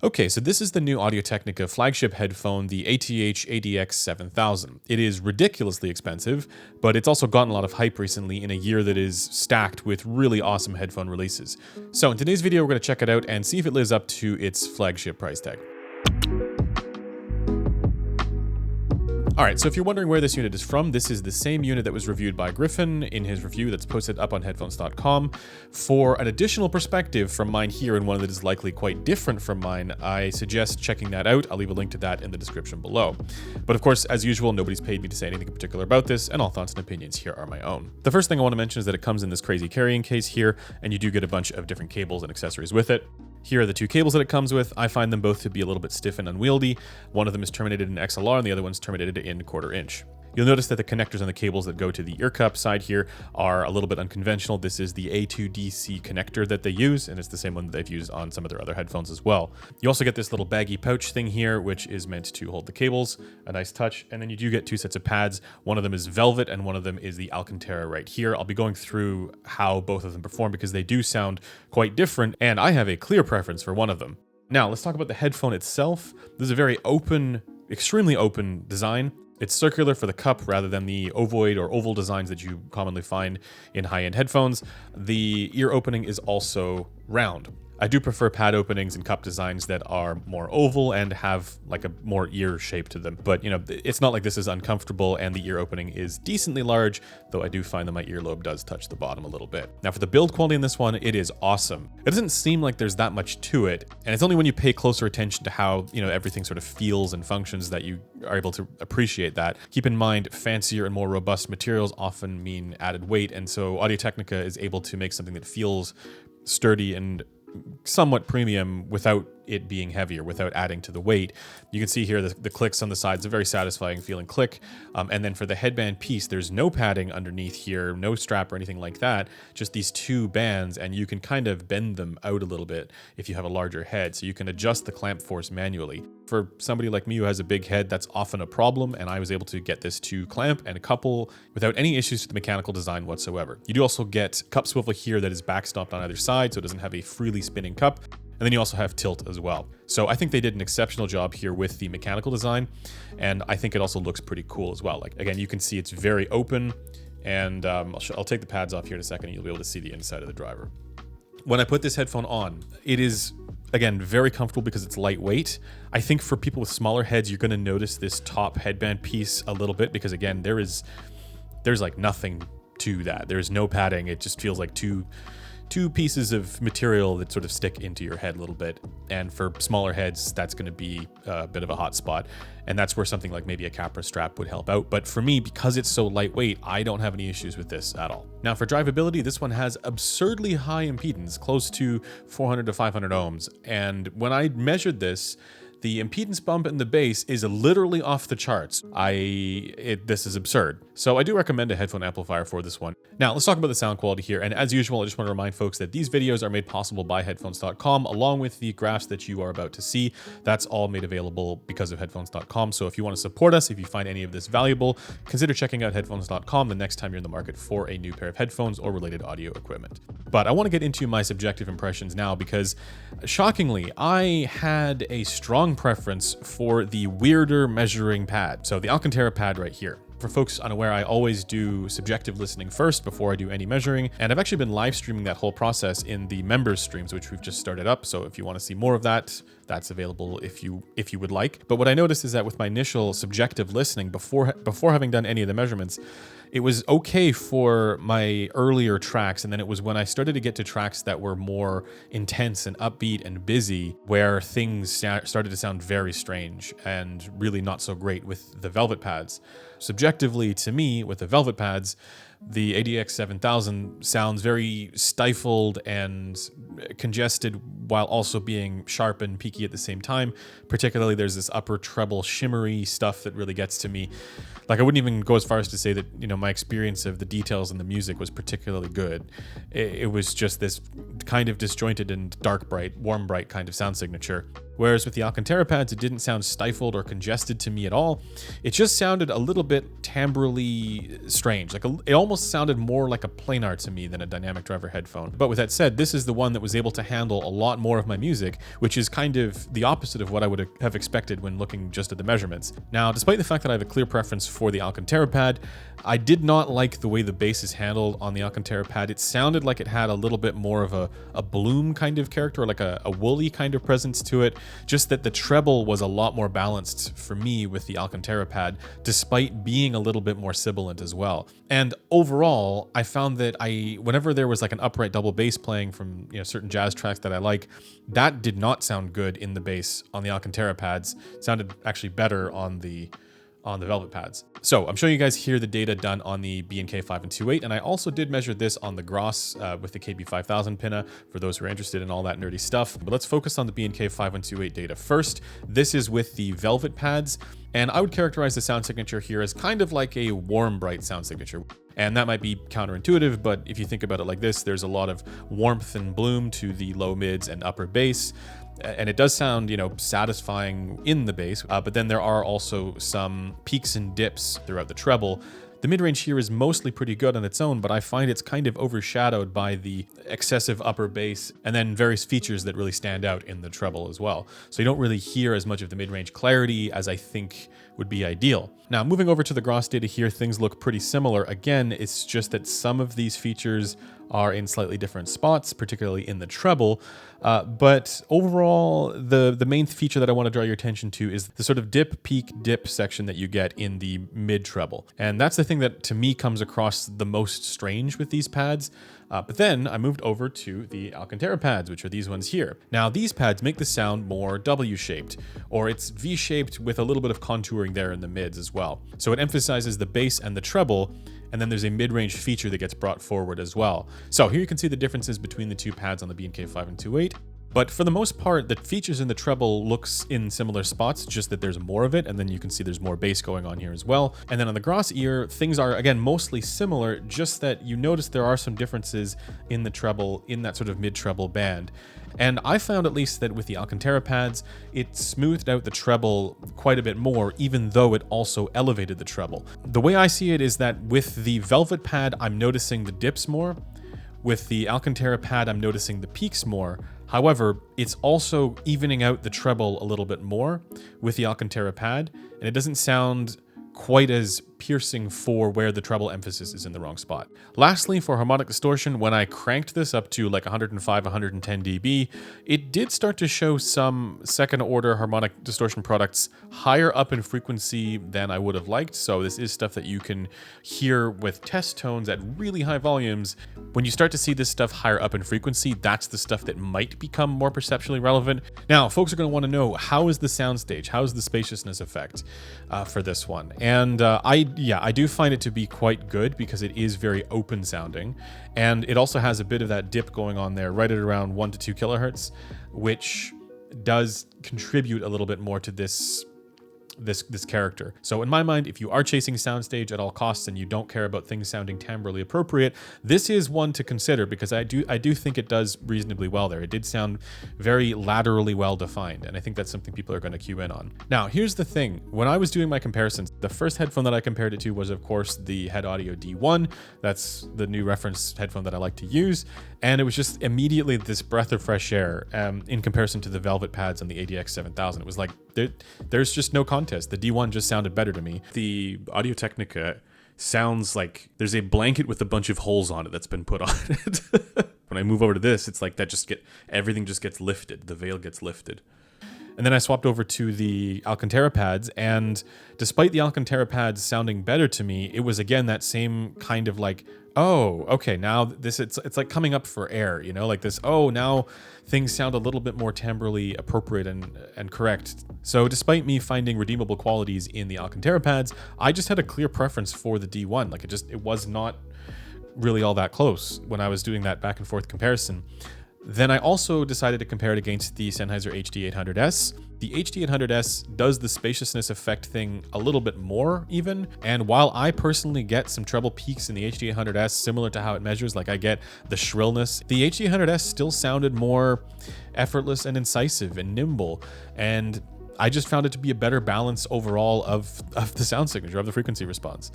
Okay, so this is the new Audio-Technica flagship headphone, the ATH-ADX7000. It is ridiculously expensive, but it's also gotten a lot of hype recently in a year that is stacked with really awesome headphone releases. So in today's video, we're going to check it out and see if it lives up to its flagship price tag. Alright, so if you're wondering where this unit is from, this is the same unit that was reviewed by Griffin in his review that's posted up on headphones.com. For an additional perspective from mine here, and one that is likely quite different from mine, I suggest checking that out. I'll leave a link to that in the description below. But of course, as usual, nobody's paid me to say anything in particular about this, and all thoughts and opinions here are my own. The first thing I want to mention is that it comes in this crazy carrying case here, and you do get a bunch of different cables and accessories with it. Here are the two cables that it comes with. I find them both to be a little bit stiff and unwieldy. One of them is terminated in XLR and the other one's terminated in 1/4 inch. You'll notice that the connectors on the cables that go to the ear cup side here are a little bit unconventional. This is the A2DC connector that they use, and it's the same one that they've used on some of their other headphones as well. You also get this little baggy pouch thing here, which is meant to hold the cables, a nice touch, and then you do get two sets of pads. One of them is velvet, and one of them is the Alcantara right here. I'll be going through how both of them perform because they do sound quite different, and I have a clear preference for one of them. Now, let's talk about the headphone itself. This is a very open, extremely open design. It's circular for the cup rather than the ovoid or oval designs that you commonly find in high-end headphones. The ear opening is also round. I do prefer pad openings and cup designs that are more oval and have like a more ear shape to them. But you know, it's not like this is uncomfortable, and the ear opening is decently large, though I do find that my earlobe does touch the bottom a little bit. Now for the build quality in this one, it is awesome. It doesn't seem like there's that much to it, and it's only when you pay closer attention to how, you know, everything sort of feels and functions that you are able to appreciate that. Keep in mind, fancier and more robust materials often mean added weight, and so Audio-Technica is able to make something that feels sturdy and somewhat premium without it being heavier, without adding to the weight. You can see here the clicks on the sides, a very satisfying feeling click. And then for the headband piece, there's no padding underneath here, no strap or anything like that, just these two bands, and you can kind of bend them out a little bit if you have a larger head, so you can adjust the clamp force manually. For somebody like me who has a big head, that's often a problem, and I was able to get this to clamp and couple without any issues to the mechanical design whatsoever. You do also get cup swivel here that is backstopped on either side, so it doesn't have a freely spinning cup. And then you also have tilt as well. So I think they did an exceptional job here with the mechanical design, and I think it also looks pretty cool as well. Like, again, you can see it's very open, and I'll take the pads off here in a second and you'll be able to see the inside of the driver. When I put this headphone on, it is, again, very comfortable because it's lightweight. I think for people with smaller heads, you're going to notice this top headband piece a little bit because, again, there's like nothing to that. There's no padding. It just feels like two pieces of material that sort of stick into your head a little bit. And for smaller heads, that's going to be a bit of a hot spot. And that's where something like maybe a Capra strap would help out. But for me, because it's so lightweight, I don't have any issues with this at all. Now for drivability, this one has absurdly high impedance, close to 400 to 500 ohms. And when I measured this, the impedance bump in the bass is literally off the charts. This is absurd. So I do recommend a headphone amplifier for this one. Now let's talk about the sound quality here. And as usual, I just want to remind folks that these videos are made possible by headphones.com, along with the graphs that you are about to see. That's all made available because of headphones.com. So if you want to support us, if you find any of this valuable, consider checking out headphones.com the next time you're in the market for a new pair of headphones or related audio equipment. But I want to get into my subjective impressions now because, shockingly, I had a strong preference for the weirder measuring pad. So the Alcantara pad right here. For folks unaware, I always do subjective listening first before I do any measuring, and I've actually been live streaming that whole process in the members streams, which we've just started up. So if you want to see more of that, that's available if you would like. But what I noticed is that with my initial subjective listening before having done any of the measurements, it was okay for my earlier tracks, and then it was when I started to get to tracks that were more intense and upbeat and busy where things started to sound very strange and really not so great with the velvet pads. Subjectively, to me, with the velvet pads, the ADX7000 sounds very stifled and congested while also being sharp and peaky at the same time. Particularly, there's this upper treble shimmery stuff that really gets to me. Like, I wouldn't even go as far as to say that, you know, my experience of the details in the music was particularly good. It was just this kind of disjointed and dark bright, warm bright kind of sound signature. Whereas with the Alcantara pads, it didn't sound stifled or congested to me at all. It just sounded a little bit timbrally strange. It almost sounded more like a planar to me than a dynamic driver headphone. But with that said, this is the one that was able to handle a lot more of my music, which is kind of the opposite of what I would have expected when looking just at the measurements. Now, despite the fact that I have a clear preference for the Alcantara pad, I did not like the way the bass is handled on the Alcantara pad. It sounded like it had a little bit more of a bloom kind of character, like a woolly kind of presence to it. Just that the treble was a lot more balanced for me with the Alcantara pad, despite being a little bit more sibilant as well. And overall, I found that whenever there was like an upright double bass playing from certain jazz tracks that I like, that did not sound good in the bass on the Alcantara pads. It sounded actually better on the Velvet pads. So I'm showing you guys here the data done on the B&K 5128, and I also did measure this on the Gross with the KB5000 pinna for those who are interested in all that nerdy stuff. But let's focus on the B&K 5128 data first. This is with the Velvet pads, and I would characterize the sound signature here as kind of like a warm, bright sound signature. And that might be counterintuitive, but if you think about it like this, there's a lot of warmth and bloom to the low mids and upper bass. And it does sound, satisfying in the bass, but then there are also some peaks and dips throughout the treble. The mid-range here is mostly pretty good on its own, but I find it's kind of overshadowed by the excessive upper bass and then various features that really stand out in the treble as well. So you don't really hear as much of the mid-range clarity as I think would be ideal. Now, moving over to the Gross data here, things look pretty similar. Again, it's just that some of these features are in slightly different spots, particularly in the treble. But overall, the main feature that I want to draw your attention to is the sort of dip, peak, dip section that you get in the mid treble. And that's the thing that to me comes across the most strange with these pads. But then I moved over to the Alcantara pads, which are these ones here. Now, these pads make the sound more W-shaped, or it's V-shaped with a little bit of contouring there in the mids as well. So it emphasizes the bass and the treble, and then there's a mid-range feature that gets brought forward as well. So here you can see the differences between the two pads on the B&K 5128. But for the most part, the features in the treble looks in similar spots, just that there's more of it, and then you can see there's more bass going on here as well. And then on the Gross ear, things are, again, mostly similar, just that you notice there are some differences in the treble, in that sort of mid-treble band. And I found at least that with the Alcantara pads, it smoothed out the treble quite a bit more, even though it also elevated the treble. The way I see it is that with the Velvet pad, I'm noticing the dips more. With the Alcantara pad, I'm noticing the peaks more. However, it's also evening out the treble a little bit more with the Alcantara pad, and it doesn't sound quite as piercing for where the treble emphasis is in the wrong spot. Lastly, for harmonic distortion, when I cranked this up to like 105, 110 dB, it did start to show some second order harmonic distortion products higher up in frequency than I would have liked. So this is stuff that you can hear with test tones at really high volumes. When you start to see this stuff higher up in frequency, that's the stuff that might become more perceptually relevant. Now, folks are going to want to know, how is the soundstage? How is the spaciousness effect for this one? And I do find it to be quite good because it is very open sounding, and it also has a bit of that dip going on there right at around 1 to 2 kilohertz, which does contribute a little bit more to this character. So in my mind, if you are chasing soundstage at all costs and you don't care about things sounding timbrally appropriate, this is one to consider, because I do think it does reasonably well there. It did sound very laterally well defined, and I think that's something people are going to cue in on. Now, here's the thing. When I was doing my comparisons, the first headphone that I compared it to was, of course, the Head Audio D1. That's the new reference headphone that I like to use, and it was just immediately this breath of fresh air in comparison to the Velvet pads on the ATH-ADX7000. It was like, there's just no contest. The D1 just sounded better to me. The Audio-Technica sounds like there's a blanket with a bunch of holes on it that's been put on it. When I move over to this, it's like everything just gets lifted. The veil gets lifted. And then I swapped over to the Alcantara pads, and despite the Alcantara pads sounding better to me, it was again that same kind of like, oh, okay, now it's like coming up for air, like this, oh, now things sound a little bit more timbrally appropriate and correct. So despite me finding redeemable qualities in the Alcantara pads, I just had a clear preference for the D1. Like it was not really all that close when I was doing that back and forth comparison. Then I also decided to compare it against the Sennheiser HD800S. The HD800S does the spaciousness effect thing a little bit more even, and while I personally get some treble peaks in the HD800S similar to how it measures, like I get the shrillness, the HD800S still sounded more effortless and incisive and nimble, and I just found it to be a better balance overall of the sound signature, of the frequency response.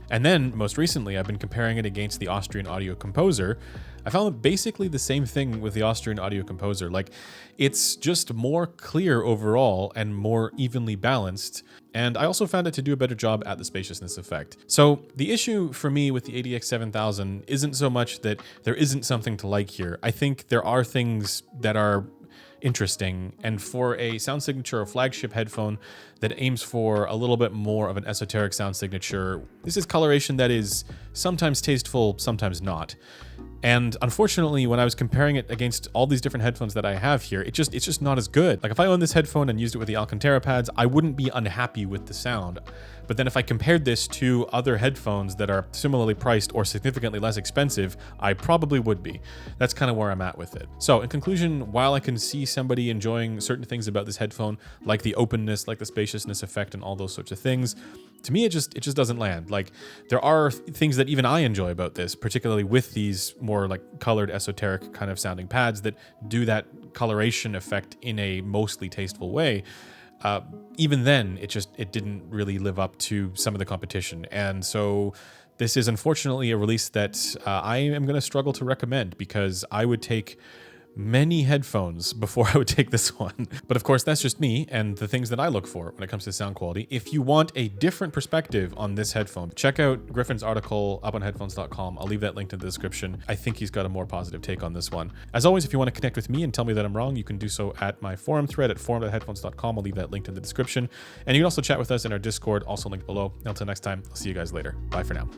And then, most recently, I've been comparing it against the Austrian Audio Composer. I found basically the same thing with the Austrian Audio Composer. Like, it's just more clear overall and more evenly balanced. And I also found it to do a better job at the spaciousness effect. So the issue for me with the ADX7000 isn't so much that there isn't something to like here. I think there are things that are interesting, and for a sound signature or flagship headphone that aims for a little bit more of an esoteric sound signature, this is coloration that is sometimes tasteful, sometimes not. And unfortunately, when I was comparing it against all these different headphones that I have here, it's just not as good. Like if I owned this headphone and used it with the Alcantara pads, I wouldn't be unhappy with the sound. But then if I compared this to other headphones that are similarly priced or significantly less expensive, I probably would be. That's kind of where I'm at with it. So in conclusion, while I can see somebody enjoying certain things about this headphone, like the openness, like the spaciousness effect and all those sorts of things, to me, it just doesn't land. Like there are things that even I enjoy about this, particularly with these more like colored esoteric kind of sounding pads that do that coloration effect in a mostly tasteful way. Even then, it didn't really live up to some of the competition. And so this is unfortunately a release that I am going to struggle to recommend, because I would take many headphones before I would take this one. But of course, that's just me and the things that I look for when it comes to sound quality. If you want a different perspective on this headphone, check out Griffin's article up on headphones.com. I'll leave that link in the description. I think he's got a more positive take on this one. As always, if you want to connect with me and tell me that I'm wrong, you can do so at my forum thread at forum.headphones.com. I'll leave that linked in the description. And you can also chat with us in our Discord, also linked below. Until next time, I'll see you guys later. Bye for now.